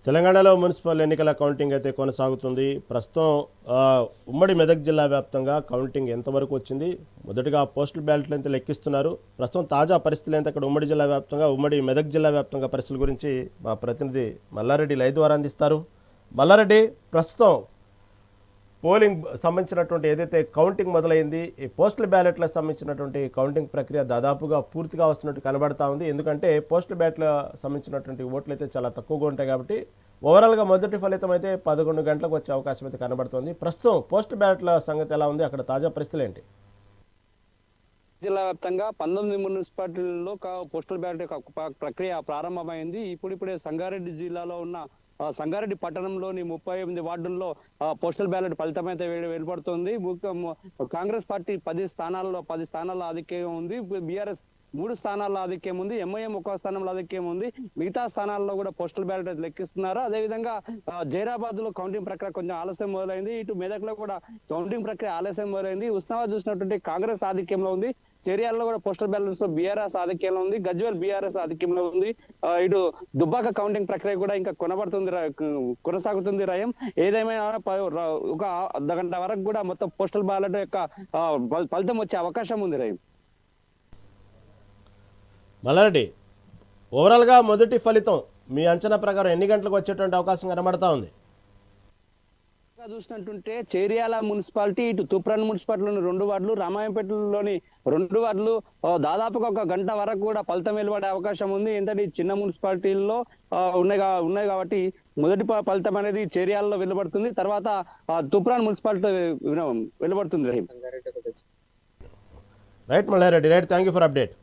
తెలంగాణలో మున్సిపల్ ఎన్నికల కౌంటింగ్ అయితే కొనసాగుతుంది. ప్రస్తుతం ఉమ్మడి మెదక్ జిల్లా వ్యాప్తంగా కౌంటింగ్ ఎంతవరకు వచ్చింది? మొదటగా పోస్టల్ బ్యాలెట్లు అయితే లెక్కిస్తున్నారు. ప్రస్తుతం తాజా పరిస్థితులు ఎంత అక్కడ ఉమ్మడి జిల్లా వ్యాప్తంగా, ఉమ్మడి మెదక్ జిల్లా వ్యాప్తంగా పరిస్థితుల గురించి మా ప్రతినిధి మల్లారెడ్డి లైవ్ ద్వారా అందిస్తారు. మల్లారెడ్డి, ప్రస్తుతం పోలింగ్ సంబంధించినటువంటి ఏదైతే కౌంటింగ్ మొదలైంది, ఈ పోస్టల్ బ్యాలెట్లకు సంబంధించినటువంటి కౌంటింగ్ ప్రక్రియ దాదాపుగా పూర్తిగా వస్తున్నట్టు కనబడతా ఉంది. ఎందుకంటే పోస్టల్ బ్యాలెట్ల సంబంధించినటువంటి ఓట్లు అయితే చాలా తక్కువగా ఉంటాయి కాబట్టి ఓవరాల్గా మొదటి ఫలితం అయితే 11 గంటలకు వచ్చే అవకాశం అయితే కనబడుతుంది. ప్రస్తుతం పోస్టల్ బ్యాలెట్ల సంగతి ఎలా ఉంది? అక్కడ తాజా పరిస్థితులు ఏంటి? జిల్లా వ్యాప్తంగా 19 మున్సిపాలిటీల్లో పోస్టల్ బ్యాలెట్ ప్రక్రియ ప్రారంభమైంది. ఇప్పుడిప్పుడే సంగారెడ్డి జిల్లాలో ఉన్న సంగారెడ్డి పట్టణంలోని 38 వార్డుల్లో పోస్టల్ బ్యాలెట్ ఫలితం అయితే వెలువడుతోంది. కాంగ్రెస్ పార్టీ 10 స్థానాల్లో ఆధిక్యం ఉంది. బీఆర్ఎస్ 3 స్థానాల్లో ఆధిక్యం ఉంది. ఎంఐఎం 1 స్థానంలో ఆధిక్యం ఉంది. మిగతా స్థానాల్లో కూడా పోస్టల్ బ్యాలెట్ లెక్కిస్తున్నారు. అదేవిధంగా జైరాబాద్ లో కౌంటింగ్ ప్రక్రియ కొంచెం ఆలస్యం మొదలైంది. ఇటు మెదక్ లో కూడా కౌంటింగ్ ప్రక్రియ ఆలస్యం మొదలైంది. ఉస్నాబాద్ చూసినటువంటి కాంగ్రెస్ ఆధిక్యంలో ఉంది. చేరియాల్లో కూడా పోస్టల్ బ్యాలెట్స్ లో బీఆర్ఎస్ ఆధిక్యంలో ఉంది. గజ్వేల్ బీఆర్ఎస్ ఆధిక్యంలో ఉంది. ఇటు దుబ్బాక కౌంటింగ్ ప్రక్రియ కూడా ఇంకా కొనసాగుతుంది. రయం ఏదేమైనా ఒక అర్ధగంట వరకు కూడా మొత్తం పోస్టల్ బ్యాలెట్ యొక్క ఫలితం వచ్చే అవకాశం ఉంది. రయం మల్లారెడ్డి, ఓవరాల్గా మొదటి ఫలితం మీ అంచనా ప్రకారం ఎన్ని గంటలకు వచ్చేటువంటి అవకాశం కనబడతా ఉంది? చూసినట్టుంటే చేర్యాల మున్సిపాలిటీ, ఇటు తూప్రాన్ మున్సిపాలిటీలోని 2 వార్డులు, రామాయంపేటలోని 2 వార్డులు దాదాపుగా 1 గంట వరకు కూడా ఫలితం వెలువడే అవకాశం ఉంది. ఏంటంటే చిన్న మున్సిపాలిటీల్లో ఉన్నాయి కాబట్టి మొదటి ఫలితం అనేది చేర్యాలలో వెలువడుతుంది. తర్వాత తూప్రాన్ మున్సిపాలిటీ వెలువడుతుంది. Right Mallareddy, right, thank you for update.